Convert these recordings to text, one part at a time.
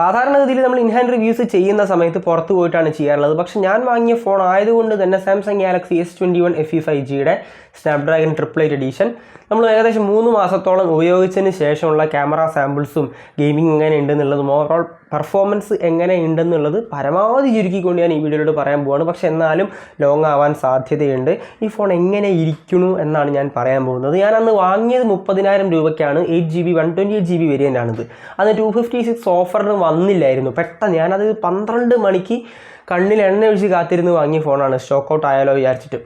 സാധാരണഗതിയിൽ നമ്മൾ in-hand reviews ചെയ്യുന്ന സമയത്ത് പുറത്ത് പോയിട്ടാണ് ചെയ്യാറുള്ളത്. പക്ഷേ ഞാൻ വാങ്ങിയ ഫോൺ ആയതുകൊണ്ട് തന്നെ സാംസങ് ഗാലക്സി S21 FE 5Gയുടെ സ്നാപ്ഡ്രാഗൺ 888 എഡിഷൻ നമ്മൾ ഏകദേശം 3 മാസത്തോളം ഉപയോഗിച്ചതിന് ശേഷമുള്ള ക്യാമറ സാമ്പിൾസും ഗെയിമിംഗ് എങ്ങനെ ഉണ്ടെന്നുള്ളതും ഓവറോൾ പെർഫോമൻസ് എങ്ങനെ ഉണ്ടെന്നുള്ളത് പരമാവധി ചുരുക്കിക്കൊണ്ട് ഞാൻ ഈ വീഡിയോയിലോട്ട് പറയാൻ പോവാണ്. പക്ഷേ എന്നാലും ലോങ് ആവാൻ സാധ്യതയുണ്ട്. ഈ ഫോൺ എങ്ങനെ ഇരിക്കുന്നു എന്നാണ് ഞാൻ പറയാൻ പോകുന്നത്. ഞാൻ അന്ന് വാങ്ങിയത് 30,000 രൂപയ്ക്കാണ്. 8GB 128GB വേരിയൻ്റാണിത്. അന്ന് 256 ഓഫറിന് വന്നില്ലായിരുന്നു. പെട്ടെന്ന് ഞാനത് 12 മണിക്ക് കണ്ണിൽ എണ്ണ ഒഴിച്ച് കാത്തിരുന്ന് വാങ്ങിയ ഫോണാണ്, സ്റ്റോക്ക് ഔട്ട് ആയാലോ വിചാരിച്ചിട്ട്.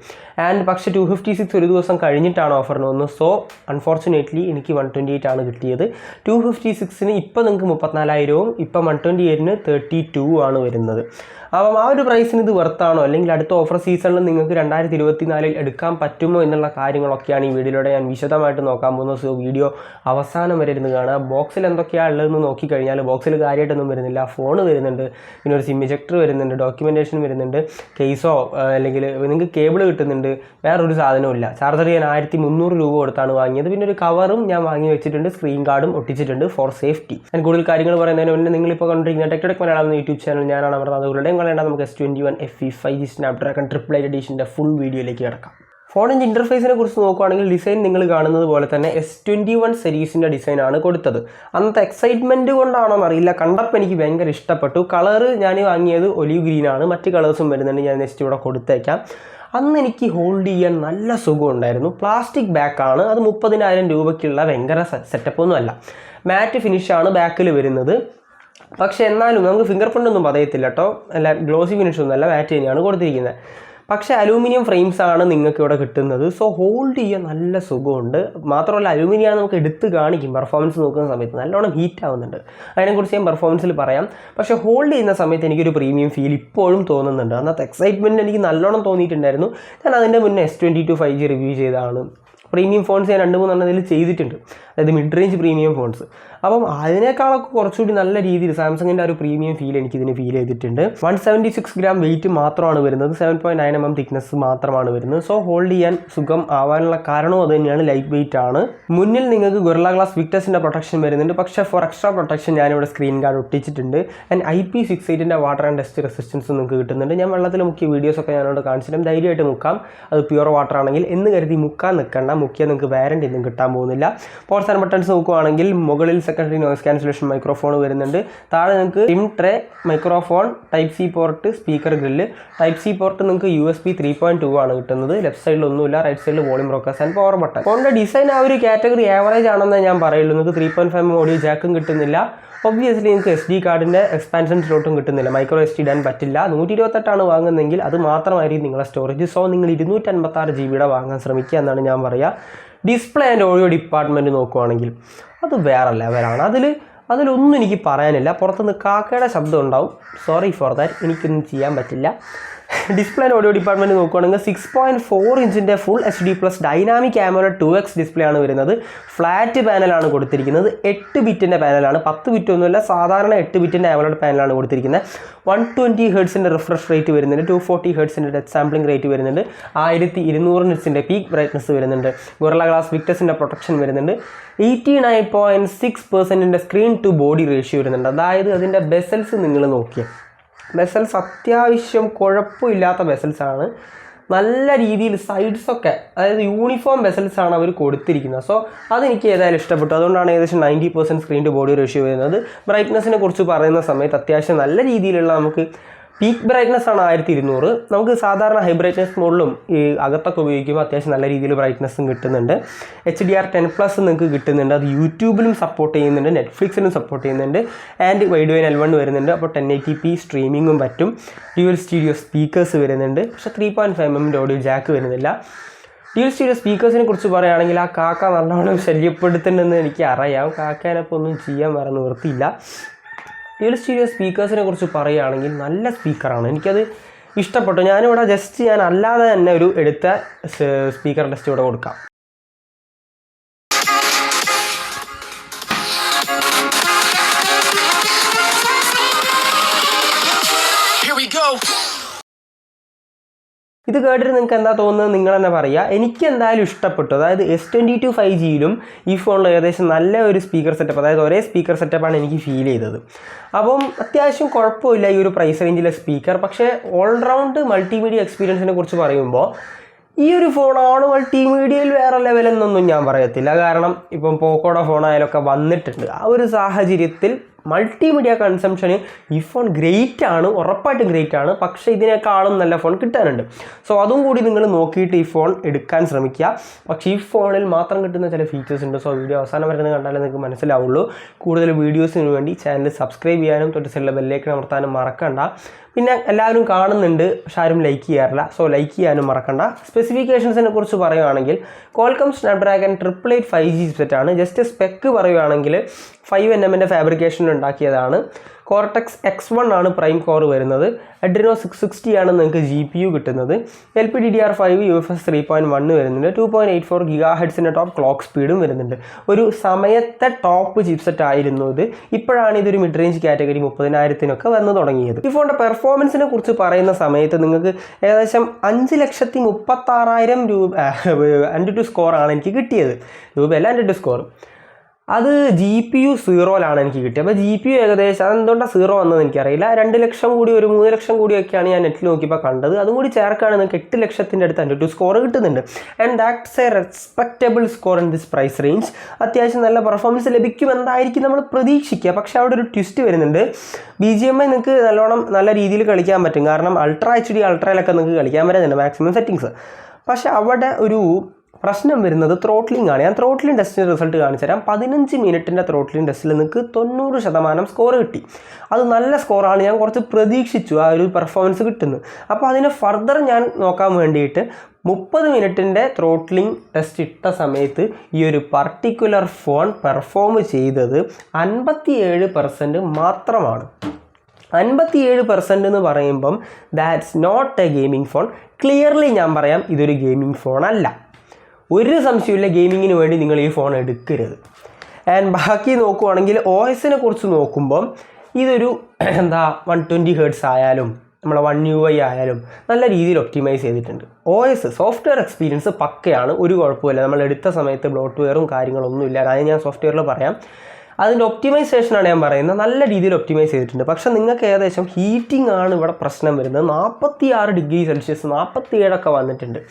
പക്ഷേ 256 ഒരു ദിവസം കഴിഞ്ഞിട്ടാണ് ഓഫറിന് വന്നത്. സോ അൺഫോർച്ചുനേറ്റ്ലി എനിക്ക് 128 ആണ് കിട്ടിയത്. 256ന് ഇപ്പോൾ നിങ്ങൾക്ക് 34,000വും ഇപ്പം 128ന് 32 ആണ് വരുന്നത്. അപ്പം ആ ഒരു പ്രൈസിന് ഇത് വെർത്താണോ, അല്ലെങ്കിൽ അടുത്ത ഓഫർ സീസണിൽ നിങ്ങൾക്ക് 2024 എടുക്കാൻ പറ്റുമോ എന്നുള്ള കാര്യങ്ങളൊക്കെയാണ് ഈ വീഡിയോയിലൂടെ ഞാൻ വിശദമായിട്ട് നോക്കാൻ പോകുന്നത്. സോ വീഡിയോ അവസാനം വരെ ഇരുന്ന് കാണുക. ബോക്സിൽ എന്തൊക്കെയാണ് ഉള്ളതെന്ന് നോക്കിക്കഴിഞ്ഞാൽ ബോക്സിൽ കാര്യമായിട്ടൊന്നും വരുന്നില്ല. ഫോൺ വരുന്നുണ്ട്, പിന്നെ ഒരു സിം ഇജക്ടർ വരുന്നുണ്ട്, ഡോക്യുമെൻറ്റേഷൻ വരുന്നുണ്ട്, കേസോ അല്ലെങ്കിൽ നിങ്ങൾക്ക് കേബിൾ കിട്ടുന്നുണ്ട്, വേറൊരു സാധനവും ഇല്ല. ചാർജർ ഞാൻ 1300 രൂപ കൊടുത്താണ് വാങ്ങിയത്. പിന്നെ ഒരു കവറും ഞാൻ വാങ്ങി വെച്ചിട്ടുണ്ട്, സ്ക്രീൻ ഗാർഡും ഒട്ടിച്ചിട്ടുണ്ട് ഫോർ സേഫ്റ്റി. ഞാൻ കൂടുതൽ കാര്യങ്ങൾ പറയുന്നതിന് മുന്നേ നിങ്ങളിപ്പോൾ കണ്ടിരിക്കുന്ന ടെക്ടെക് മലയാളം യൂട്യൂബ് ചാനൽ ഞാനാണ് അമർനാഥ്. നമുക്ക് S21 FE 5G Snapdragon 888 എഡിഷൻ്റെ full വീഡിയോയിലേക്ക് കിടക്കാം. ഫോണിൻ്റെ ഇൻ്റർഫേസിനെ കുറിച്ച് നോക്കുകയാണെങ്കിൽ ഡിസൈൻ നിങ്ങൾ കാണുന്നത് പോലെ തന്നെ S21 സീരീസിൻ്റെ ഡിസൈനാണ് കൊടുത്തത്. അന്നത്തെ എക്സൈറ്റ്മെൻറ്റ് കൊണ്ടാണോ എന്നറിയില്ല, കണ്ടപ്പോൾ എനിക്ക് ഭയങ്കര ഇഷ്ടപ്പെട്ടു. കളറ് ഞാൻ വാങ്ങിയത് ഒലിവ് ഗ്രീനാണ്, മറ്റ് കളേഴ്സും വരുന്നുണ്ട്, ഞാൻ നെക്സ്റ്റ് ഇവിടെ കൊടുത്തേക്കാം. അന്ന് എനിക്ക് ഹോൾഡ് ചെയ്യാൻ നല്ല സുഖമുണ്ടായിരുന്നു. പ്ലാസ്റ്റിക് ബാക്കാണ്, അത് 30,000 രൂപയ്ക്കുള്ള ഭയങ്കര സെറ്റപ്പൊന്നും അല്ല. മാറ്റ് ഫിനിഷാണ് ബാക്കിൽ വരുന്നത്. പക്ഷേ എന്നാലും നമുക്ക് ഫിംഗർ പ്രിൻ്റ് ഒന്നും പറയത്തില്ല കേട്ടോ, അല്ല ഗ്ലോസി ഫിനിഷൊന്നും അല്ല, മാറ്റ് തന്നെയാണ് കൊടുത്തിരിക്കുന്നത്. പക്ഷേ അലൂമിനിയം ഫ്രെയിംസ് ആണ് നിങ്ങൾക്ക് ഇവിടെ കിട്ടുന്നത്. സോ ഹോൾഡ് ചെയ്യാൻ നല്ല സുഖമുണ്ട്. മാത്രമല്ല അലൂമിനിയം നമുക്ക് എടുത്ത് കാണിക്കും, പെർഫോമൻസ് നോക്കുന്ന സമയത്ത് നല്ലോണം ഹീറ്റ് ആവുന്നുണ്ട്. അതിനെക്കുറിച്ച് ഞാൻ പെർഫോമൻസിൽ പറയാം. പക്ഷേ ഹോൾഡ് ചെയ്യുന്ന സമയത്ത് എനിക്കൊരു പ്രീമിയം ഫീൽ ഇപ്പോഴും തോന്നുന്നുണ്ട്. അന്നത്തെ എക്സൈറ്റ്മെൻറ്റ് എനിക്ക് നല്ലോണം തോന്നിയിട്ടുണ്ടായിരുന്നു. ഞാൻ അതിൻ്റെ മുന്നേ S22 5G റിവ്യൂ ചെയ്തതാണ്. പ്രീമിയം ഫോൺസ് ഞാൻ 2-3 ഇതിൽ ചെയ്തിട്ടുണ്ട്, അതായത് മിഡ് റേഞ്ച് പ്രീമിയം ഫോൺസ്. അപ്പം അതിനേക്കാളൊക്കെ കുറച്ചുകൂടി നല്ല രീതിയിൽ സാംസങ്ങിൻ്റെ ആ ഒരു പ്രീമിയം ഫീൽ എനിക്കിതിന് ഫീൽ ചെയ്തിട്ടുണ്ട്. 176 ഗ്രാം വെയിറ്റ് മാത്രമാണ് വരുന്നത്, 7.9 mm തിക്നെസ് മാത്രമാണ് വരുന്നത്. സോ ഹോൾഡ് ചെയ്യാൻ സുഖം ആവാനുള്ള കാരണവും അത് തന്നെയാണ്, ലൈറ്റ് വെയിറ്റ് ആണ്. മുന്നിൽ നിങ്ങൾക്ക് ഗൊറില്ല ഗ്ലാസ് വിക്ടസിൻ്റെ പ്രൊട്ടക്ഷൻ വരുന്നുണ്ട്. പക്ഷേ ഫോർ എക്സ്ട്രാ പ്രൊട്ടക്ഷൻ ഞാനിവിടെ സ്ക്രീൻ ഗാർഡ് ഒട്ടിച്ചിട്ടുണ്ട്. And IP68 water and dust resistance നിങ്ങൾക്ക് കിട്ടുന്നുണ്ട്. ഞാൻ വെള്ളത്തിൽ മുക്കിയ വീഡിയോസൊക്കെ ഞാനോട് കാണിച്ചിട്ടും ധൈര്യമായിട്ട് മുക്കാം, അത് പ്യുവർ വാട്ടർ ആണെങ്കിൽ എന്ന് കരുതി മുക്കാൻ നിൽക്കേണ്ട. മുക്കിയാൽ നിങ്ങൾക്ക് വാറണ്ടി ഒന്നും കിട്ടാൻ പോകുന്നില്ല. പോർട്സ് ആൻഡ് ബട്ടൺസ് നോക്കുകയാണെങ്കിൽ മുകളിൽ സെക്കൻഡറി നോയ്സ് ക്യാൻസലേഷൻ മൈക്രോഫോൺ വരുന്നുണ്ട്. താഴെ നിങ്ങൾക്ക് SIM tray, microphone, type C port, speaker grill. Type C port നിങ്ങൾക്ക് USB 3.2 ആണ് കിട്ടുന്നത്. ലെഫ്റ്റ് സൈഡിൽ ഒന്നുമില്ല, റൈറ്റ് സൈഡിൽ volume rockers and power button. ഫോണിൻ്റെ ഡിസൈൻ ആ ഒരു കാറ്റഗറി ആവറേജ് ആണെന്ന് ഞാൻ പറയുള്ളൂ. നിങ്ങൾക്ക് 3.5 ഓഡിയോ ജാക്കും കിട്ടുന്നില്ല. ഒബ്വിയസ്ലി നിങ്ങൾക്ക് SD കാർഡിൻ്റെ എക്സ്പാൻഷൻ സ്ലോട്ടും കിട്ടുന്നില്ല, മൈക്രോ SD ഇടാൻ പറ്റില്ല. 128 വാങ്ങുന്നതെങ്കിൽ അത് മാത്രമായിരിക്കും നിങ്ങളുടെ സ്റ്റോറേജ്. സോ നിങ്ങൾ 256 GB വാങ്ങാൻ ശ്രമിക്കുക എന്നാണ് ഞാൻ പറയുക. ഡിസ്പ്ലേ ആൻഡ് ഓഡിയോ ഡിപ്പാർട്ട്മെൻറ്റ് നോക്കുവാണെങ്കിൽ അത് വേറെ ലെവലാണ്. അതിലൊന്നും എനിക്ക് പറയാനില്ല. പുറത്തുനിന്ന് കാക്കയുടെ ശബ്ദം ഉണ്ടാവും, സോറി ഫോർ ദാറ്റ്, എനിക്കൊന്നും ചെയ്യാൻ പറ്റില്ല. ഡിസ്പ്ലേ ആൻഡ് ഓഡിയോ ഡിപ്പാർട്ട്മെൻറ്റ് നോക്കുകയാണെങ്കിൽ 6.4 ഇഞ്ചിൻ്റെ full HD+ dynamic AMOLED 2X display ആണ് വരുന്നത്. ഫ്ലാറ്റ് പാനലാണ് കൊടുത്തിരിക്കുന്നത്. 8 ബിറ്റിൻ്റെ പാനലാണ്, 10 ബിറ്റ് ഒന്നുമില്ല, സാധാരണ 8 ബിറ്റിൻ്റെ AMOLED പാനലാണ് കൊടുത്തിരിക്കുന്നത്. 120 Hz റിഫ്രഷ് റേറ്റ് വരുന്നുണ്ട്, 240 Hz ടച്ച് സാമ്പിളിംഗ് റേറ്റ് വരുന്നുണ്ട്, 1200 nits പീക്ക് ബ്രൈറ്റ്നസ് വരുന്നുണ്ട്, ഗൊറില്ല ഗ്ലാസ് വിക്ടസിൻ്റെ പ്രൊട്ടക്ഷൻ വരുന്നുണ്ട്, 89.6% സ്ക്രീൻ ടു ബോഡി റേഷ്യോ വരുന്നുണ്ട്. അതായത് അതിൻ്റെ ബെസൽസ് നിങ്ങൾ നോക്കിയാൽ ബെസൽസ് അത്യാവശ്യം കുഴപ്പമില്ലാത്ത ബെസൽസാണ്. നല്ല രീതിയിൽ സൈഡ്സൊക്കെ, അതായത് യൂണിഫോം ബെസൽസാണ് അവർ കൊടുത്തിരിക്കുന്നത്. സോ അതെനിക്ക് ഏതായാലും ഇഷ്ടപ്പെട്ടു. അതുകൊണ്ടാണ് ഏകദേശം 90% സ്ക്രീൻ ടു ബോഡി റേഷ്യോ വരുന്നത്. ബ്രൈറ്റ്നസിനെ കുറിച്ച് പറയുന്ന സമയത്ത് അത്യാവശ്യം നല്ല രീതിയിലുള്ള നമുക്ക് പീക്ക് ബ്രൈറ്റ്നസ് ആണ് 1200. നമുക്ക് സാധാരണ ഹൈ ബ്രൈറ്റ്നസ് മോഡിലും ഈ അകത്തൊക്കെ ഉപയോഗിക്കുമ്പോൾ അത്യാവശ്യം നല്ല രീതിയിൽ ബ്രൈറ്റ്നസ്സും കിട്ടുന്നുണ്ട്. HDR10+ നിങ്ങൾക്ക് കിട്ടുന്നുണ്ട്, അത് യൂട്യൂബിലും സപ്പോർട്ട് ചെയ്യുന്നുണ്ട്, നെറ്റ്ഫ്ലിക്സിലും സപ്പോർട്ട് ചെയ്യുന്നുണ്ട്. ആൻഡ് വൈഡ് വൈൻ L1 വരുന്നുണ്ട്, അപ്പോൾ 1080p സ്ട്രീമിങ്ങും പറ്റും. ഡ്യുവൽ സ്റ്റീരിയോ സ്പീക്കേഴ്സ് വരുന്നുണ്ട്, പക്ഷേ 3.5 mm ഓഡിയോ ജാക്ക് വരുന്നില്ല. ഡ്യുവൽ സ്റ്റീരിയോ സ്പീക്കേഴ്സിനെ കുറിച്ച് പറയുകയാണെങ്കിൽ ആ കാക്ക നല്ലോണം ശല്യപ്പെടുത്തുന്നുണ്ടെന്ന് എനിക്ക് അറിയാം. കാക്കേനപ്പോൾ ഒന്നും ചെയ്യാൻ വേറെ നിവൃത്തിയില്ല. ഡ്യുവൽ സ്റ്റീരിയോ സ്പീക്കേഴ്സിനെ കുറിച്ച് പറയുകയാണെങ്കിൽ നല്ല സ്പീക്കറാണ്, എനിക്കത് ഇഷ്ടപ്പെട്ടു. ഞാനിവിടെ ഞാൻ അല്ലാതെ തന്നെ ഒരു എടുത്ത സ്പീക്കർ ടെസ്റ്റ് ഇവിടെ കൊടുക്കാം. ഇത് കേട്ടിട്ട് നിങ്ങൾക്ക് എന്താ തോന്നുന്നത് നിങ്ങൾ തന്നെ പറയുക. എനിക്ക് എന്തായാലും ഇഷ്ടപ്പെട്ടു. അതായത് S22 5Gയിലും ഈ ഫോണിൽ ഏകദേശം നല്ല ഒരു സ്പീക്കർ സെറ്റപ്പ്, അതായത് ഒരേ സ്പീക്കർ സെറ്റപ്പാണ് എനിക്ക് ഫീൽ ചെയ്തത്. അപ്പം അത്യാവശ്യം കുഴപ്പമില്ല ഈ ഒരു പ്രൈസ് റേഞ്ചിലെ സ്പീക്കർ. പക്ഷേ ഓൾറൗണ്ട് മൾട്ടിമീഡിയ എക്സ്പീരിയൻസിനെ കുറിച്ച് പറയുമ്പോൾ ഈ ഒരു ഫോണാണ് മൾട്ടിമീഡിയയിൽ വേറെ ലെവലെന്നൊന്നും ഞാൻ പറയത്തില്ല. കാരണം ഇപ്പം പോക്കോയുടെ ഫോണായാലൊക്കെ വന്നിട്ടുണ്ട്. ആ ഒരു സാഹചര്യത്തിൽ മൾട്ടിമീഡിയ കൺസംഷന് ഈ ഫോൺ ഗ്രേറ്റ് ആണ്, ഉറപ്പായിട്ടും ഗ്രേറ്റ് ആണ്. പക്ഷേ ഇതിനേക്കാളും നല്ല ഫോൺ കിട്ടാനുണ്ട്. സോ അതും കൂടി നിങ്ങൾ നോക്കിയിട്ട് ഈ ഫോൺ എടുക്കാൻ ശ്രമിക്കുക. പക്ഷേ ഈ ഫോണിൽ മാത്രം കിട്ടുന്ന ചില ഫീച്ചേഴ്സ് ഉണ്ട്. സോ വീഡിയോ അവസാനം വരുന്നത് കണ്ടാലേ നിങ്ങൾക്ക് മനസ്സിലാവുള്ളൂ. കൂടുതൽ വീഡിയോസിന് വേണ്ടി ചാനൽ സബ്സ്ക്രൈബ് ചെയ്യാനും തൊട്ട് ബെല്ലേക്ക് അമർത്താനും മറക്കണ്ട. പിന്നെ എല്ലാവരും കാണുന്നുണ്ട്, പക്ഷെ ആരും ലൈക്ക് ചെയ്യാറില്ല. സോ ലൈക്ക് ചെയ്യാനും മറക്കണ്ട. സ്പെസിഫിക്കേഷൻസിനെ കുറിച്ച് പറയുകയാണെങ്കിൽ Qualcomm Snapdragon 888 5G ചിപ്സെറ്റാണ്. ജസ്റ്റ് സ്പെക്ക് പറയുകയാണെങ്കിൽ 5nm ഫാബ്രിക്കേഷൻ ഉണ്ടാക്കിയതാണ്. Cortex X1 ആണ് പ്രൈം കോർ വരുന്നത്. Adreno 660 ആണ് നിങ്ങൾക്ക് GPU കിട്ടുന്നത്. LPDDR5 UFS 3.1 വരുന്നുണ്ട്. 2.84 GHz ടോപ്പ് ക്ലോക്ക് സ്പീഡും വരുന്നുണ്ട്. ഒരു സമയത്തെ ടോപ്പ് ചിപ്സെറ്റ് ആയിരുന്നു ഇത്. ഇപ്പോഴാണ് ഇതൊരു മിഡ് റേഞ്ച് കാറ്റഗറി 30,000-നൊക്കെ വന്ന് തുടങ്ങിയത്. ഈ ഫോണിൻ്റെ പെർഫോമൻസിനെ കുറിച്ച് പറയുന്ന സമയത്ത് നിങ്ങൾക്ക് ഏകദേശം 5,36,000 രൂപ AnTuTu സ്കോറാണ് എനിക്ക് കിട്ടിയത്. രൂപയല്ല AnTuTu സ്കോർ. അത് GPU 0-ലാണ് എനിക്ക് കിട്ടിയത്. അപ്പോൾ GPU ഏകദേശം അതെന്തുകൊണ്ടാണ് 0 വന്നതെന്ന് എനിക്കറിയില്ല. 2 ലക്ഷം കൂടി ഒരു 3 ലക്ഷം കൂടിയൊക്കെയാണ് ഞാൻ നെറ്റിൽ നോക്കിയപ്പോൾ കണ്ടത്. അതും കൂടി ചേർക്കാണ് നിങ്ങൾക്ക് 8 ലക്ഷത്തിൻ്റെ അടുത്ത് AnTuTu സ്കോർ കിട്ടുന്നുണ്ട്. And that's a respectable score in this price range. അത്യാവശ്യം നല്ല പെർഫോമൻസ് ലഭിക്കുമെന്നായിരിക്കും നമ്മൾ പ്രതീക്ഷിക്കുക. പക്ഷേ അവിടെ ഒരു ട്വിസ്റ്റ് വരുന്നുണ്ട്. BGMI നിങ്ങൾക്ക് നല്ല രീതിയിൽ കളിക്കാൻ പറ്റും. കാരണം അൾട്രാ HD അൾട്രയിലൊക്കെ നിങ്ങൾക്ക് കളിക്കാൻ പറ്റുന്നുണ്ട് മാക്സിമം സെറ്റിങ്സ്. പക്ഷേ അവിടെ ഒരു പ്രശ്നം വരുന്നത് ത്രോട്ട്ലിംഗ് ആണ്. ഞാൻ ത്രോട്ട്ലിംഗ് ടെസ്റ്റിൻ്റെ റിസൾട്ട് കാണിച്ചു തരാം. 15 മിനിറ്റിൻ്റെ ത്രോട്ട്ലിംഗ് ടെസ്റ്റിൽ നിങ്ങൾക്ക് 90% സ്കോർ കിട്ടി. അത് നല്ല സ്കോറാണ്. ഞാൻ കുറച്ച് പ്രതീക്ഷിച്ചു ആ ഒരു പെർഫോമൻസ് കിട്ടുന്നത്. അപ്പോൾ അതിന് ഫർദർ ഞാൻ നോക്കാൻ വേണ്ടിയിട്ട് 30 മിനിറ്റിൻ്റെ ത്രോട്ട്ലിംഗ് ടെസ്റ്റ് ഇട്ട സമയത്ത് ഈ ഒരു പർട്ടിക്കുലർ ഫോൺ പെർഫോം ചെയ്തത് 57% മാത്രമാണ്. 57% എന്ന് പറയുമ്പം that's not a gaming phone. Clearly ഞാൻ പറയാം, ഇതൊരു ഗെയിമിംഗ് ഫോൺ അല്ല. ഒരു സംശയമില്ല, ഗെയിമിങ്ങിന് വേണ്ടി നിങ്ങൾ ഈ ഫോൺ എടുക്കരുത്. ആൻഡ് ബാക്കി നോക്കുവാണെങ്കിൽ OSനെ കുറിച്ച് നോക്കുമ്പം ഇതൊരു 120 Hz ആയാലും നമ്മളെ 1UI ആയാലും നല്ല രീതിയിൽ ഒപ്റ്റിമൈസ് ചെയ്തിട്ടുണ്ട്. OS സോഫ്റ്റ്വെയർ എക്സ്പീരിയൻസ് പക്കയാണ്, ഒരു കുഴപ്പമില്ല. നമ്മൾ എടുത്ത സമയത്ത് ബ്ലോട്ട്വെയറും കാര്യങ്ങളൊന്നുമില്ല. അത് ഞാൻ സോഫ്റ്റ്വെയറിൽ പറയാം. അതിൻ്റെ ഒപ്റ്റിമൈസേഷനാണ് ഞാൻ പറയുന്നത്. നല്ല രീതിയിൽ ഒപ്റ്റിമൈസ് ചെയ്തിട്ടുണ്ട്. പക്ഷേ നിങ്ങൾക്ക് ഏകദേശം ഹീറ്റിംഗ് ആണ് ഇവിടെ പ്രശ്നം വരുന്നത്. 46 ഡിഗ്രി സെൽഷ്യസ് 47 വന്നിട്ടുണ്ട്.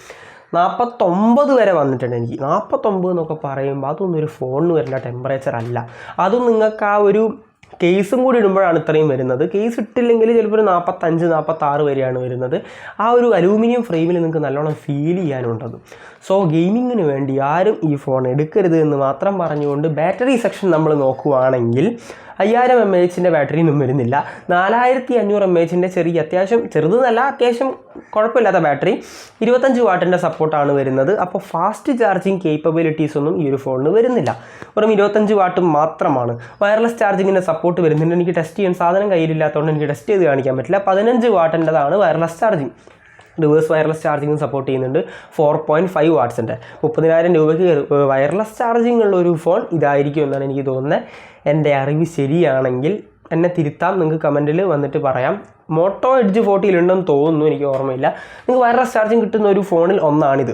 49 വരെ വന്നിട്ടുണ്ട് എനിക്ക്. 49 എന്നൊക്കെ പറയുമ്പോൾ അതൊന്നും ഒരു ഫോണിന് വരുന്ന ടെമ്പറേച്ചർ അല്ല. അതും നിങ്ങൾക്ക് ആ ഒരു കേസും കൂടി ഇടുമ്പോഴാണ് ഇത്രയും വരുന്നത്. കേസ് ഇട്ടില്ലെങ്കിൽ ചിലപ്പോൾ ഒരു 45-46 വരെയാണ് വരുന്നത്. ആ ഒരു അലൂമിനിയം ഫ്രെയിമിൽ നിങ്ങൾക്ക് നല്ലോണം ഫീൽ ചെയ്യാനുണ്ടത്. സോ ഗെയിമിങ്ങിന് വേണ്ടി ആരും ഈ ഫോൺ എടുക്കരുത് എന്ന് മാത്രം പറഞ്ഞുകൊണ്ട് ബാറ്ററി സെക്ഷൻ നമ്മൾ നോക്കുവാണെങ്കിൽ 5000 mAh ബാറ്ററിയൊന്നും വരുന്നില്ല. 4500 mAh അത്യാവശ്യം ചെറുതെന്നല്ല, അത്യാവശ്യം കുഴപ്പമില്ലാത്ത ബാറ്ററി. 25 വാട്ടിൻ്റെ സപ്പോർട്ടാണ് വരുന്നത്. അപ്പോൾ ഫാസ്റ്റ് ചാർജിങ് കേപ്പബിലിറ്റീസ് ഒന്നും ഈ ഒരു ഫോണിന് വരുന്നില്ല. വെറും 25 വാട്ട് മാത്രമാണ്. വയർലെസ് ചാർജിങ്ങിൻ്റെ സപ്പോർട്ട് വരുന്നുണ്ട്. എനിക്ക് ടെസ്റ്റ് ചെയ്യാൻ സാധനം കയ്യിലില്ലാത്തതുകൊണ്ട് എനിക്ക് ടെസ്റ്റ് ചെയ്ത് കാണിക്കാൻ പറ്റില്ല. 15 വാട്ടിൻ്റെതാണ് വയർലെസ് ചാർജിങ്. റിവേഴ്സ് വയർലെസ് ചാർജിങ്ങും സപ്പോർട്ട് ചെയ്യുന്നുണ്ട്. 4.5 വാട്ട്സിൻ്റെ 30,000 രൂപയ്ക്ക് വയർലെസ് ചാർജിങ് ഉള്ള ഒരു ഫോൺ ഇതായിരിക്കും എന്നാണ് എനിക്ക് തോന്നുന്നത്. എൻ്റെ അറിവ് ശരിയാണെങ്കിൽ എന്നെ തിരുത്താം, നിങ്ങൾക്ക് കമൻറ്റിൽ വന്നിട്ട് പറയാം. മോട്ടോ എഡ്ജ് 40 ഉണ്ടെന്ന് തോന്നുന്നു, എനിക്ക് ഓർമ്മയില്ല. നിങ്ങൾക്ക് വയർലെസ് ചാർജിങ് കിട്ടുന്ന ഒരു ഫോണിൽ ഒന്നാണിത്.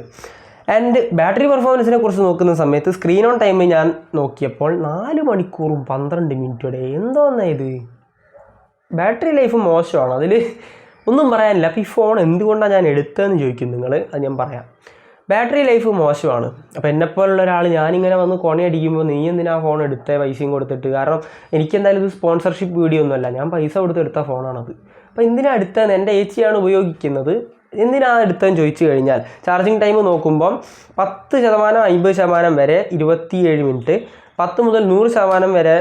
ആൻഡ് ബാറ്ററി പെർഫോമൻസിനെ കുറിച്ച് നോക്കുന്ന സമയത്ത് സ്ക്രീൻ ഓൺ ടൈം ഞാൻ നോക്കിയപ്പോൾ 4 മണിക്കൂറും 12 മിനിറ്റോടെ. എന്തോന്നാ ഇത്? ബാറ്ററി ലൈഫ് മോശമാണ്, അതിൽ ഒന്നും പറയാനില്ല. അപ്പോൾ ഈ ഫോൺ എന്തുകൊണ്ടാണ് ഞാൻ എടുത്തതെന്ന് ചോദിക്കും നിങ്ങൾ. അത് ഞാൻ പറയാം. ബാറ്ററി ലൈഫ് മോശമാണ്. അപ്പോൾ എന്നെപ്പോലുള്ള ഒരാൾ ഞാനിങ്ങനെ വന്ന് കൊണയടിക്കുമ്പോൾ നീ എന്തിനാ ഫോൺ എടുത്തേ പൈസയും കൊടുത്തിട്ട്? കാരണം എനിക്കെന്തായാലും ഇത് സ്പോൺസർഷിപ്പ് വീഡിയോ ഒന്നുമല്ല, ഞാൻ പൈസ കൊടുത്ത് എടുത്ത ഫോണാണത്. അപ്പോൾ എന്തിനാണ് എടുത്തതെന്ന് എൻ്റെ ഏച്ചിയാണ് ഉപയോഗിക്കുന്നത്. എന്തിനാണ് എടുത്തതെന്ന് ചോദിച്ചു കഴിഞ്ഞാൽ ചാർജിങ് ടൈം നോക്കുമ്പം 10%, 50% വരെ 27 മിനിറ്റ്, 10 മുതൽ 100% വരെ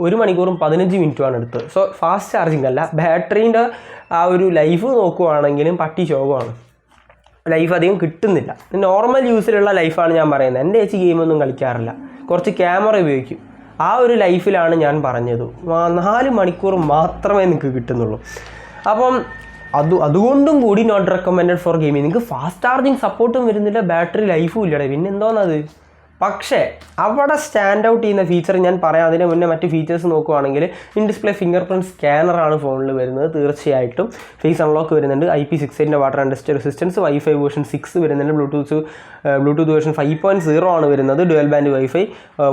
1 മണിക്കൂറും 15 മിനിറ്റുമാണ് എടുത്തത്. സോ ഫാസ്റ്റ് ചാർജിങ് അല്ല. ബാറ്ററീൻ്റെ ആ ഒരു ലൈഫ് നോക്കുവാണെങ്കിലും പട്ടി ശോകമാണ്. ലൈഫ് അധികം കിട്ടുന്നില്ല. നോർമൽ യൂസിലുള്ള ലൈഫാണ് ഞാൻ പറയുന്നത്. എൻ്റെ ചേച്ചി ഗെയിമൊന്നും കളിക്കാറില്ല, കുറച്ച് ക്യാമറ ഉപയോഗിക്കും. ആ ഒരു ലൈഫിലാണ് ഞാൻ പറഞ്ഞത്. 4 മണിക്കൂർ മാത്രമേ നിങ്ങൾക്ക് കിട്ടുന്നുള്ളൂ. അപ്പം അതുകൊണ്ടും കൂടി നോട്ട് റെക്കമെൻഡഡ് ഫോർ ഗെയിമിങ്. നിങ്ങൾക്ക് ഫാസ്റ്റ് ചാർജിങ് സപ്പോർട്ടും വരുന്നില്ല, ബാറ്ററി ലൈഫും ഇല്ലടേ. പിന്നെ എന്തോന്നത്? പക്ഷേ അവിടെ സ്റ്റാൻഡ് ഔട്ട് ചെയ്യുന്ന ഫീച്ചർ ഞാൻ പറയാം. അതിന് മുന്നേ മറ്റ് ഫീച്ചേഴ്സ് നോക്കുവാണെങ്കിൽ ഇൻ ഡിസ്പ്ലേ ഫിംഗർ പ്രിൻറ്റ് സ്കാനറാണ് ഫോണിൽ വരുന്നത്. തീർച്ചയായിട്ടും ഫേസ് അൺലോക്ക് വരുന്നുണ്ട്, IP68 water and dust resistance, Wi-Fi version 6 വരുന്നുണ്ട്, ബ്ലൂടൂത്ത് വേർഷൻ 5.0 ആണ് വരുന്നത്, dual band Wi-Fi,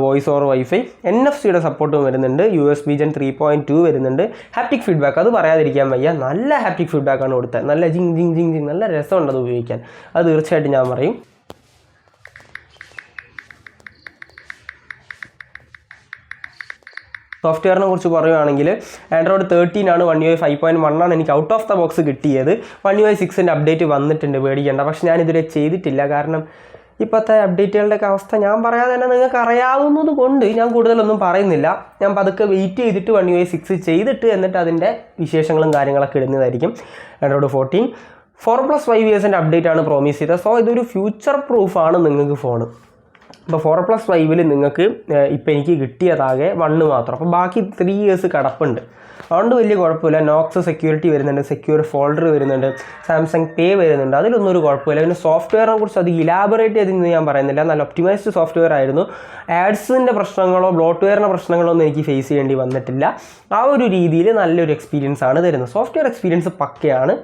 voice over Wi-Fi, NFC-യുടെ സപ്പോർട്ടും വരുന്നുണ്ട്, USB Gen 3.2 വരുന്നുണ്ട്. ഹാപ്റ്റിക് ഫീഡ്ബാക്ക് അത് പറയാതിരിക്കാൻ വയ്യ, നല്ല ഹാപ്റ്റിക് ഫീഡ്ബാക്കാണ് കൊടുത്തത്. നല്ല ജിങ് ജിങ് ജിങ് ജിങ് നല്ല രസമുണ്ട് അത് ഉപയോഗിക്കാൻ, അത് തീർച്ചയായിട്ടും ഞാൻ പറയും. സോഫ്റ്റ്വെയറിനെ കുറിച്ച് പറയുകയാണെങ്കിൽ ആൻഡ്രോയിഡ് 13 ആണ്, One UI 5.1 ആണ് എനിക്ക് ഔട്ട് ഓഫ് ദ ബോക്സ് കിട്ടിയത്. One UI 6 അപ്ഡേറ്റ് വന്നിട്ടുണ്ട്, പേടിക്കേണ്ട. പക്ഷെ ഞാനിതുവരെ ചെയ്തിട്ടില്ല, കാരണം ഇപ്പോഴത്തെ അപ്ഡേറ്റുകളുടെയൊക്കെ അവസ്ഥ ഞാൻ പറയാതെ തന്നെ നിങ്ങൾക്ക് അറിയാവുന്നത് കൊണ്ട് ഞാൻ കൂടുതലൊന്നും പറയുന്നില്ല. ഞാൻ പതുക്കെ വെയിറ്റ് ചെയ്തിട്ട് One UI 6 ചെയ്തിട്ട് എന്നിട്ട് അതിൻ്റെ വിശേഷങ്ങളും കാര്യങ്ങളൊക്കെ ഇടുന്നതായിരിക്കും. ആൻഡ്രോയിഡ് 14 4+5 ഇയേഴ്സിൻ്റെ അപ്ഡേറ്റ് ആണ് പ്രോമിസ് ചെയ്തത്. സോ ഇതൊരു ഫ്യൂച്ചർ പ്രൂഫാണ് നിങ്ങൾക്ക് ഫോൺ. ഇപ്പോൾ 4+5 നിങ്ങൾക്ക് ഇപ്പോൾ എനിക്ക് കിട്ടിയതാകെ 1 മാത്രം, അപ്പോൾ ബാക്കി 3 ഇയേഴ്സ് കിടപ്പുണ്ട്. അതുകൊണ്ട് വലിയ കുഴപ്പമില്ല. നോക്സ് സെക്യൂരിറ്റി വരുന്നുണ്ട്, സെക്യൂർ ഫോൾഡർ വരുന്നുണ്ട്, സാംസങ് പേ വരുന്നുണ്ട്, അതിലൊന്നും ഒരു കുഴപ്പമില്ല. പിന്നെ സോഫ്റ്റ്വെയറിനെ കുറിച്ച് അത് ഇലാബറേറ്റ് ചെയ്തെന്ന് ഞാൻ പറയുന്നില്ല, നല്ല ഒപ്റ്റിമൈസ്ഡ് സോഫ്റ്റ്വെയർ ആയിരുന്നു. ആഡ്സിൻ്റെ പ്രശ്നങ്ങളോ ബ്ലോട്ട്വെയറിൻ്റെ പ്രശ്നങ്ങളോ ഒന്നും എനിക്ക് ഫേസ് ചെയ്യേണ്ടി വന്നിട്ടില്ല. ആ ഒരു രീതിയിൽ നല്ലൊരു എക്സ്പീരിയൻസ് ആണ് തരുന്നത്. സോഫ്റ്റ്വെയർ എക്സ്പീരിയൻസ് പക്കയാണ്,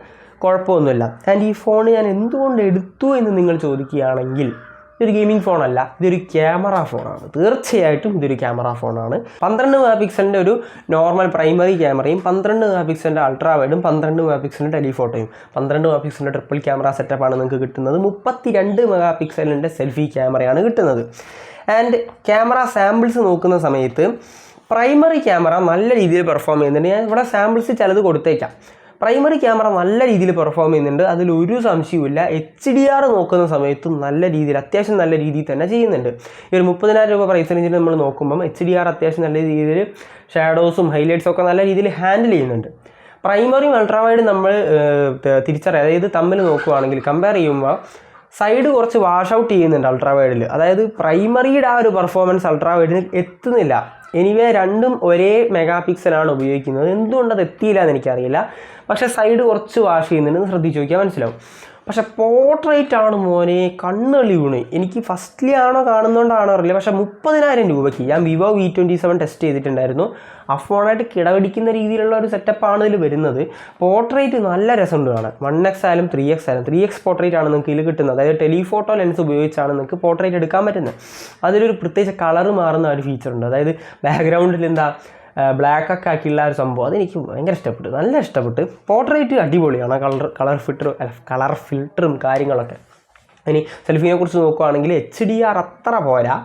കുഴപ്പമൊന്നുമില്ല. ആൻഡ് ഈ ഫോൺ ഞാൻ എന്തുകൊണ്ട് എടുത്തു എന്ന് നിങ്ങൾ ചോദിക്കുകയാണെങ്കിൽ, ഇതൊരു ഗെയിമിംഗ് ഫോണല്ല, ഇതൊരു ക്യാമറ ഫോണാണ്. തീർച്ചയായിട്ടും ഇതൊരു ക്യാമറ ഫോണാണ്. 12 മെഗാ പിക്സലിൻ്റെ ഒരു നോർമൽ പ്രൈമറി ക്യാമറയും 12 മെഗാ പിക്സലിൻ്റെ അൾട്രാ വൈഡും 12 മെഗാ പിക്സലിൻ്റെ ടെലിഫോട്ടോയും 12 മെഗാ പിക്സലിൻ്റെ ട്രിപ്പിൾ ക്യാമറ സെറ്റപ്പാണ് നിങ്ങൾക്ക് കിട്ടുന്നത്. 32 മെഗാ പിക്സലിൻ്റെ സെൽഫി ക്യാമറയാണ് കിട്ടുന്നത്. ആൻഡ് ക്യാമറ സാമ്പിൾസ് നോക്കുന്ന സമയത്ത് പ്രൈമറി ക്യാമറ നല്ല രീതിയിൽ പെർഫോം ചെയ്യുന്നുണ്ട്. ഞാൻ ഇവിടെ സാമ്പിൾസ് ചിലത് കൊടുത്തേക്കാം. പ്രൈമറി ക്യാമറ നല്ല രീതിയിൽ പെർഫോം ചെയ്യുന്നുണ്ട്, അതിലൊരു സംശയവുമില്ല. HDR നോക്കുന്ന സമയത്ത് നല്ല രീതിയിൽ, അത്യാവശ്യം നല്ല രീതിയിൽ തന്നെ ചെയ്യുന്നുണ്ട്. ഈ ഒരു 30,000 രൂപ പ്രൈസ് റേഞ്ചിൽ നമ്മൾ നോക്കുമ്പം HDR അത്യാവശ്യം നല്ല രീതിയിൽ ഷാഡോസും ഹൈലൈറ്റ്സും ഒക്കെ നല്ല രീതിയിൽ ഹാൻഡിൽ ചെയ്യുന്നുണ്ട്. പ്രൈമറിയും അൾട്രാവൈഡ് നമ്മൾ തിരിച്ചറിയാം, അതായത് തമ്മിൽ നോക്കുകയാണെങ്കിൽ കമ്പയർ ചെയ്യുമ്പോൾ സൈഡ് കുറച്ച് വാഷ് ഔട്ട് ചെയ്യുന്നുണ്ട് അൾട്രാവൈഡിൽ. അതായത് പ്രൈമറിയുടെ ആ ഒരു പെർഫോമൻസ് അൾട്രാവൈഡിന് എത്തുന്നില്ല. എനിവേ രണ്ടും ഒരേ മെഗാ പിക്സലാണ് ഉപയോഗിക്കുന്നത്, എന്തുകൊണ്ടത് എത്തിയില്ല എന്ന് എനിക്കറിയില്ല. പക്ഷേ സൈഡ് കുറച്ച് വാഷ് ചെയ്യുന്നുണ്ടെന്ന് ശ്രദ്ധിച്ച് നോക്കിയാൽ മനസ്സിലാവും. പക്ഷേ പോർട്രേറ്റ് ആണ് മോനെ കണ്ണളി വീണ്. എനിക്ക് ഫസ്റ്റ്ലി ആണോ കാണുന്നതുകൊണ്ടാണോ അറിയില്ല, പക്ഷേ 30,000 രൂപയ്ക്ക് ഞാൻ വിവോ V27 ടെസ്റ്റ് ചെയ്തിട്ടുണ്ടായിരുന്നു. ആ ഫോണായിട്ട് കിടപിടിക്കുന്ന രീതിയിലുള്ള ഒരു സെറ്റപ്പാണ് ഇതിൽ വരുന്നത്. പോർട്രേറ്റ് നല്ല രസമുണ്ട് കാണാൻ. 1x ആയാലും 3x ആയാലും 3x പോർട്രേറ്റ് ആണ് നിങ്ങൾക്ക് ഇതിൽ കിട്ടുന്നത്. അതായത് ടെലിഫോട്ടോ ലെൻസ് ഉപയോഗിച്ചാണ് നിങ്ങൾക്ക് പോർട്രേറ്റ് എടുക്കാൻ പറ്റുന്നത്. അതിലൊരു പ്രത്യേകിച്ച് കളർ മാറുന്ന ഒരു ഫീച്ചറുണ്ട്. അതായത് ബാക്ക്ഗ്രൗണ്ടിൽ എന്താ ബ്ലാക്കൊക്കെ ആക്കിയുള്ള ഒരു സംഭവം, അതെനിക്ക് ഭയങ്കര ഇഷ്ടപ്പെട്ടു, നല്ല ഇഷ്ടപ്പെട്ട്. പോർട്രേറ്റ് അടിപൊളിയാണ്, കളർ ഫിൽറ്ററും കാര്യങ്ങളൊക്കെ. ഇനി സെൽഫിനെ കുറിച്ച് നോക്കുകയാണെങ്കിൽ HDR അത്ര പോരാ,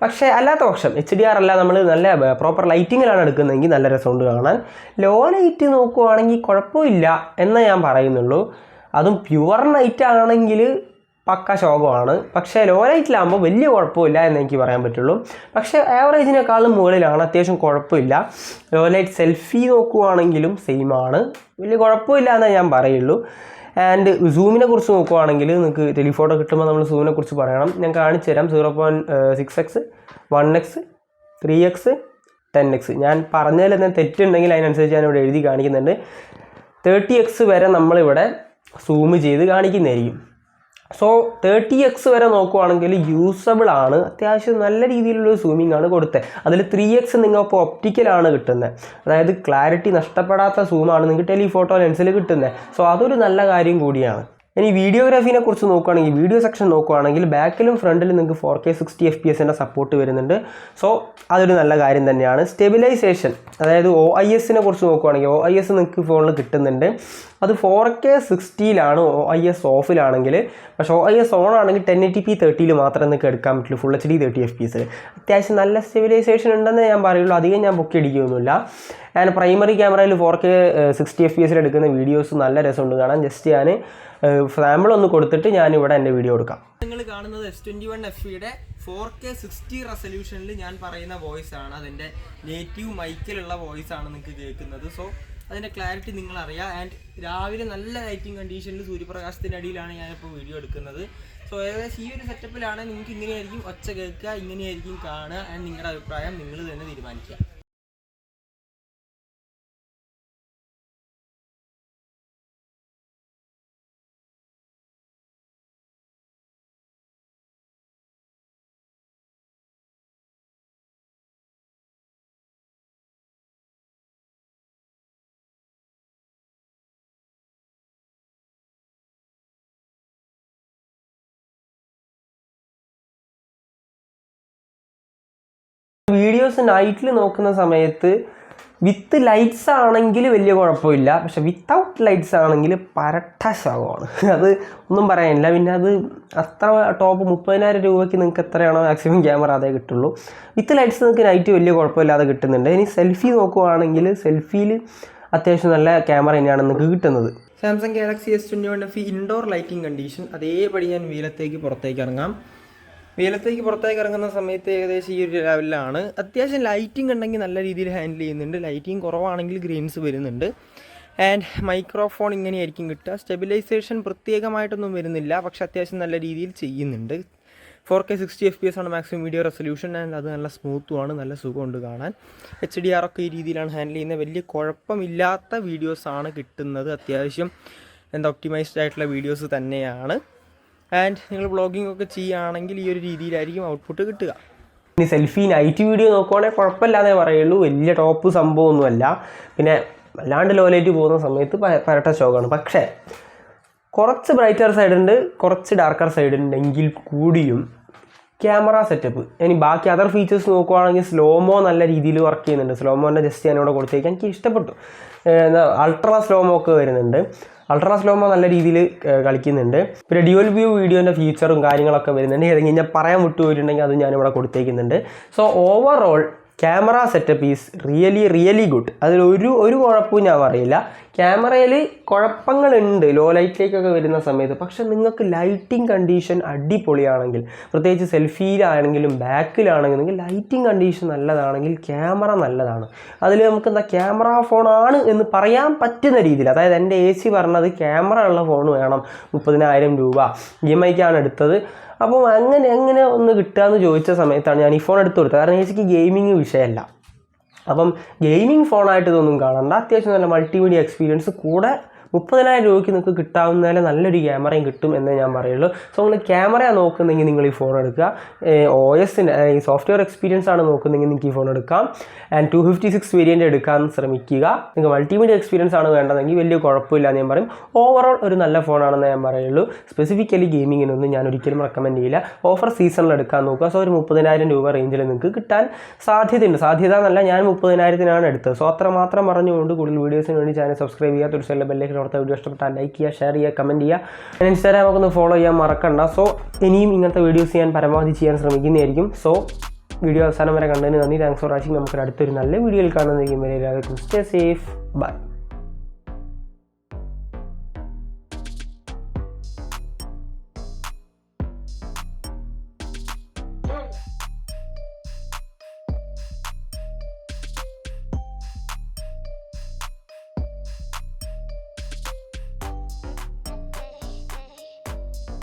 പക്ഷേ അല്ലാത്ത പക്ഷം HDR അല്ല, നമ്മൾ നല്ല പ്രോപ്പർ ലൈറ്റിങ്ങിലാണ് എടുക്കുന്നതെങ്കിൽ നല്ല രസമുണ്ട് കാണാൻ. ലോ ലൈറ്റ് നോക്കുകയാണെങ്കിൽ കുഴപ്പമില്ല എന്നേ ഞാൻ പറയുന്നുള്ളൂ. അതും പ്യുവർ നൈറ്റ് ആണെങ്കിൽ പക്ക ശോകമാണ്. പക്ഷേ ലോ ലൈറ്റിലാകുമ്പോൾ വലിയ കുഴപ്പമില്ല എന്ന് എനിക്ക് പറയാൻ പറ്റുള്ളൂ. പക്ഷേ ആവറേജിനേക്കാളും മുകളിലാണ്, അത്യാവശ്യം കുഴപ്പമില്ല. ലോ ലൈറ്റ് സെൽഫി നോക്കുകയാണെങ്കിലും സെയിം ആണ്, വലിയ കുഴപ്പമില്ല എന്നേ ഞാൻ പറയുള്ളൂ. ആൻഡ് സൂമിനെ കുറിച്ച് നോക്കുകയാണെങ്കിൽ നിങ്ങൾക്ക് ടെലിഫോട്ടോ കിട്ടുമ്പോൾ നമ്മൾ സൂമിനെ കുറിച്ച് പറയണം. ഞാൻ കാണിച്ചു തരാം. 0.6x, 1x, 3x, 10x. ഞാൻ പറഞ്ഞതിൽ എന്തെങ്കിലും തെറ്റുണ്ടെങ്കിൽ അതിനനുസരിച്ച് ഞാനിവിടെ എഴുതി കാണിക്കുന്നുണ്ട്. 30x വരെ നമ്മളിവിടെ സൂം ചെയ്ത് കാണിക്കുന്നതായിരിക്കും. സോ 30x വരെ നോക്കുവാണെങ്കിൽ യൂസബിൾ ആണ്, അത്യാവശ്യം നല്ല രീതിയിലുള്ള സൂമിംഗ് ആണ് കൊടുത്തത്. അതിൽ 3x നിങ്ങൾക്ക് ഒപ്റ്റിക്കലാണ് കിട്ടുന്നത്, അതായത് ക്ലാരിറ്റി നഷ്ടപ്പെടാത്ത സൂമാണ് നിങ്ങൾക്ക് ടെലിഫോട്ടോ ലെൻസിൽ കിട്ടുന്നത്. സോ അതൊരു നല്ല കാര്യം കൂടിയാണ്. ഇനി വീഡിയോഗ്രാഫിനെ കുറിച്ച് നോക്കുകയാണെങ്കിൽ, വീഡിയോ സെക്ഷൻ നോക്കുകയാണെങ്കിൽ ബാക്കിലും ഫ്രണ്ടിലും നിങ്ങൾക്ക് 4K 60 FPS സപ്പോർട്ട് വരുന്നുണ്ട്. സോ അതൊരു നല്ല കാര്യം തന്നെയാണ്. സ്റ്റെബിലൈസേഷൻ, അതായത് OISനെ കുറിച്ച് നോക്കുകയാണെങ്കിൽ OIS നിങ്ങൾക്ക് ഫോണിൽ കിട്ടുന്നുണ്ട്. അത് 4K 60ലാണ് OIS ഓഫിലാണെങ്കിൽ. പക്ഷേ OIS ഓൺ ആണെങ്കിൽ 1080p 30ൽ മാത്രമേ നിങ്ങൾക്ക് എടുക്കാൻ പറ്റുള്ളൂ, ഫുൾ HD 30 FPS. അത്യാവശ്യം നല്ല സ്റ്റെബിലൈസേഷൻ ഉണ്ടെന്ന് ഞാൻ പറയുള്ളൂ, അധികം ഞാൻ പൊക്കി അടിക്കുകയൊന്നുമില്ല. ആൻഡ് പ്രൈമറി ക്യാമറയിൽ 4K 60 FPS എടുക്കുന്ന വീഡിയോസ് നല്ല രസമുണ്ട് കാണാൻ. ജസ്റ്റ് ഞാൻ സാമ്പിൾ ഒന്ന് കൊടുത്തിട്ട് ഞാനിവിടെ എൻ്റെ വീഡിയോ കൊടുക്കാം. നിങ്ങൾ കാണുന്നത് S21 FEയുടെ 4K 60 റെസൊല്യൂഷനിൽ ഞാൻ പറയുന്ന വോയിസ് ആണ്, അതിൻ്റെ നേറ്റീവ് മൈക്കിലുള്ള വോയിസ് ആണ് നിങ്ങൾക്ക് കേൾക്കുന്നത്. സോ അതിൻ്റെ ക്ലാരിറ്റി നിങ്ങൾ അറിയാം. ആൻഡ് രാവിലെ നല്ല ലൈറ്റിംഗ് കണ്ടീഷനിൽ സൂര്യപ്രകാശത്തിൻ്റെ അടിയിലാണ് ഞാനിപ്പോൾ വീഡിയോ എടുക്കുന്നത്. സോ ഏകദേശം ഈ ഒരു സെറ്റപ്പിലാണ് നിങ്ങൾക്ക് ഇങ്ങനെയായിരിക്കും ഒച്ച കേൾക്കുക, ഇങ്ങനെയായിരിക്കും കാണുക. ആൻഡ് നിങ്ങളുടെ അഭിപ്രായം നിങ്ങൾ തന്നെ തീരുമാനിക്കുക. വീഡിയോസ് നൈറ്റിൽ നോക്കുന്ന സമയത്ത് വിത്ത് ലൈറ്റ്സ് ആണെങ്കിൽ വലിയ കുഴപ്പമില്ല, പക്ഷെ വിത്തൗട്ട് ലൈറ്റ്സ് ആണെങ്കിൽ പരട്ട ശകമാണ്. അത് ഒന്നും പറയാനില്ല. പിന്നെ അത് അത്ര ടോപ്പ് 30,000 രൂപയ്ക്ക് നിങ്ങൾക്ക് എത്രയാണോ മാക്സിമം ക്യാമറ അതേ കിട്ടുള്ളൂ. വിത്ത് ലൈറ്റ്സ് നിങ്ങൾക്ക് നൈറ്റ് വലിയ കുഴപ്പമില്ലാതെ കിട്ടുന്നുണ്ട്. ഇനി സെൽഫി നോക്കുവാണെങ്കിൽ സെൽഫിയിൽ അത്യാവശ്യം നല്ല ക്യാമറ തന്നെയാണ് നിങ്ങൾക്ക് കിട്ടുന്നത്. Samsung Galaxy S21 FE indoor lighting condition. അതേപടി ഞാൻ വെയിലത്തേക്ക് പുറത്തേക്ക് ഇറങ്ങുന്ന സമയത്ത് ഏകദേശം ഈ ഒരു ലെവലിലാണ്. അത്യാവശ്യം ലൈറ്റിംഗ് ഉണ്ടെങ്കിൽ നല്ല രീതിയിൽ ഹാൻഡിൽ ചെയ്യുന്നുണ്ട്. ലൈറ്റിംഗ് കുറവാണെങ്കിൽ ഗ്രെയിൻസ് വരുന്നുണ്ട്. ആൻഡ് മൈക്രോഫോൺ ഇങ്ങനെയായിരിക്കും കിട്ടുക. സ്റ്റെബിലൈസേഷൻ പ്രത്യേകമായിട്ടൊന്നും വരുന്നില്ല, പക്ഷെ അത്യാവശ്യം നല്ല രീതിയിൽ ചെയ്യുന്നുണ്ട്. 4K 60 FPS ആണ് മാക്സിമം വീഡിയോ റെസൊല്യൂഷൻ. ആൻഡ് അത് നല്ല സ്മൂത്തുമാണ്, നല്ല സുഖമുണ്ട് കാണാൻ. HDR ഒക്കെ ഈ രീതിയിലാണ് ഹാൻഡിൽ ചെയ്യുന്നത്. വലിയ കുഴപ്പമില്ലാത്ത വീഡിയോസാണ് കിട്ടുന്നത്. അത്യാവശ്യം ഒപ്റ്റിമൈസ്ഡ് ആയിട്ടുള്ള വീഡിയോസ് തന്നെയാണ്. ആൻഡ് നിങ്ങൾ വ്ളോഗിംഗ് ഒക്കെ ചെയ്യുകയാണെങ്കിൽ ഈ ഒരു രീതിയിലായിരിക്കും ഔട്ട്പുട്ട് കിട്ടുക. ഇനി സെൽഫി നൈറ്റ് വീഡിയോ നോക്കുവാണെങ്കിൽ കുഴപ്പമില്ലാതെ പറയുള്ളൂ, വലിയ ടോപ്പ് സംഭവമൊന്നുമല്ല. പിന്നെ അല്ലാണ്ട് ലോ ലൈറ്റ് പോകുന്ന സമയത്ത് പരട്ട ഷോക്കാണ്. പക്ഷേ കുറച്ച് ബ്രൈറ്റർ സൈഡ് ഉണ്ട്, കുറച്ച് ഡാർക്കർ സൈഡ് ഉണ്ടെങ്കിൽ കൂടിയും ക്യാമറ സെറ്റപ്പ് ഇനി ബാക്കി അതർ ഫീച്ചേഴ്സ് നോക്കുവാണെങ്കിൽ സ്ലോമോ നല്ല രീതിയിൽ വർക്ക് ചെയ്യുന്നുണ്ട്. സ്ലോമോൻ്റെ ജസ്റ്റ് ഞാനിവിടെ കൊടുത്തേക്കാൻ എനിക്ക് ഇഷ്ടപ്പെട്ടു. അൾട്രാ സ്ലോമോ ഒക്കെ വരുന്നുണ്ട്. അൾട്രാ സ്ലോമോ നല്ല രീതിയിൽ കളിക്കുന്നുണ്ട്. പിന്നെ ഡ്യുവൽ വ്യൂ വീഡിയോൻ്റെ ഫീച്ചറും കാര്യങ്ങളൊക്കെ വരുന്നുണ്ട്. ഏതെങ്കിലും ഞാൻ പറയാൻ വിട്ടുപോയിട്ടുണ്ടെങ്കിൽ അത് ഞാനിവിടെ കൊടുത്തേക്കുന്നുണ്ട്. So overall camera setup is really good. അതിലൊരു കുഴപ്പവും ഞാൻ പറയില്ല. ക്യാമറയിൽ കുഴപ്പങ്ങളുണ്ട് ലോ ലൈറ്റിലേക്കൊക്കെ വരുന്ന സമയത്ത്, പക്ഷെ നിങ്ങൾക്ക് ലൈറ്റിംഗ് കണ്ടീഷൻ അടിപൊളിയാണെങ്കിൽ, പ്രത്യേകിച്ച് സെൽഫിയിലാണെങ്കിലും ബാക്കിലാണെങ്കിലും നിങ്ങൾക്ക് ലൈറ്റിംഗ് കണ്ടീഷൻ നല്ലതാണെങ്കിൽ ക്യാമറ നല്ലതാണ്. അതിൽ നമുക്ക് എന്താ ക്യാമറ ഫോണാണ് എന്ന് പറയാൻ പറ്റുന്ന രീതിയിൽ, അതായത് എൻ്റെ AC പറഞ്ഞത് ക്യാമറ ഉള്ള ഫോൺ വേണം, 30,000 രൂപ EMIക്കാണ് എടുത്തത്. അപ്പോൾ എങ്ങനെ ഒന്ന് കിട്ടുകയെന്ന് ചോദിച്ച സമയത്താണ് ഞാൻ ഈ ഫോൺ എടുത്തു കൊടുത്തത്. കാരണം എനിക്ക് ഗെയിമിങ് വിഷയമല്ല. അപ്പം ഗെയിമിംഗ് ഫോണായിട്ട് ഇതൊന്നും കാണണ്ട. അത്യാവശ്യം നല്ല മൾട്ടിമീഡിയ എക്സ്പീരിയൻസ് കൂടെ 30,000 രൂപയ്ക്ക് നിങ്ങൾക്ക് കിട്ടാവുന്നതിൽ നല്ലൊരു ക്യാമറയും കിട്ടും എന്നേ ഞാൻ പറയുള്ളൂ. സോ നിങ്ങൾ ക്യാമറ നോക്കുന്നെങ്കിൽ നിങ്ങൾ ഈ ഫോൺ എടുക്കുക. OSൻ്റെ ഈ സോഫ്റ്റ്വെയർ എക്സ്പീരിയൻസ് ആണ് നോക്കുന്നെങ്കിൽ നിങ്ങൾക്ക് ഈ ഫോൺ എടുക്കാം. ആൻഡ് 256 വേരിയൻ്റ് എടുക്കാൻ ശ്രമിക്കുക. നിങ്ങൾക്ക് മൾട്ടിമീഡിയ എക്സ്പീരിയൻസ് ആണ് വേണ്ടതെങ്കിൽ വലിയ കുഴപ്പമില്ല എന്ന് ഞാൻ പറയും. ഓവറോൾ ഒരു നല്ല ഫോണാണെന്ന് ഞാൻ പറയുള്ളൂ. സ്പെസിഫിക്കലി ഗെയിമിങ്ങിനൊന്നും ഞാൻ ഒരിക്കലും റെക്കമെൻഡ് ചെയ്യില്ല. ഓഫർ സീസണിൽ എടുക്കാൻ നോക്കുക. സോ ഒരു 30,000 രൂപ റേഞ്ചിൽ നിങ്ങൾക്ക് കിട്ടാൻ സാധ്യതയുണ്ട്. സാധ്യത എന്നല്ല, ഞാൻ 30,000-നാണ് എടുത്തത്. സോ അത്ര മാത്രം പറഞ്ഞുകൊണ്ട് കൂടുതൽ വീഡിയോസിന് വേണ്ടി ചാനൽ സബ്സ്ക്രൈബ് ചെയ്യുക. ഒരു ബെല്ലേക്ക് അടുത്ത വീഡിയോ ഇഷ്ടപ്പെട്ടാൽ ലൈക്ക് ചെയ്യുക, ഷെയർ ചെയ്യുക, കമൻറ്റ് ചെയ്യുക. ഇൻസ്റ്റാഗ്രാം ഒക്കെ ഒന്ന് ഫോളോ ചെയ്യാൻ മറക്കണ്ട. സോ ഇനിയും ഇങ്ങനത്തെ വീഡിയോസ് ഞാൻ പരമാവധി ചെയ്യാൻ ശ്രമിക്കുന്നതായിരിക്കും. സോ വീഡിയോ അവസാനം വരെ കണ്ടതിന് നന്ദി. Thanks for watching. നമുക്ക് അടുത്തൊരു നല്ല വീഡിയോയിൽ കാണുന്നതായിരിക്കും. Stay safe. ബൈ.